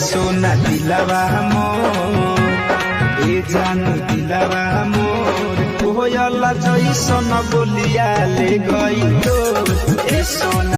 सोना दिलवा मोर ए जानू दिलवा मोर कोयल जैसन बोलिया ले गई तो ए सोना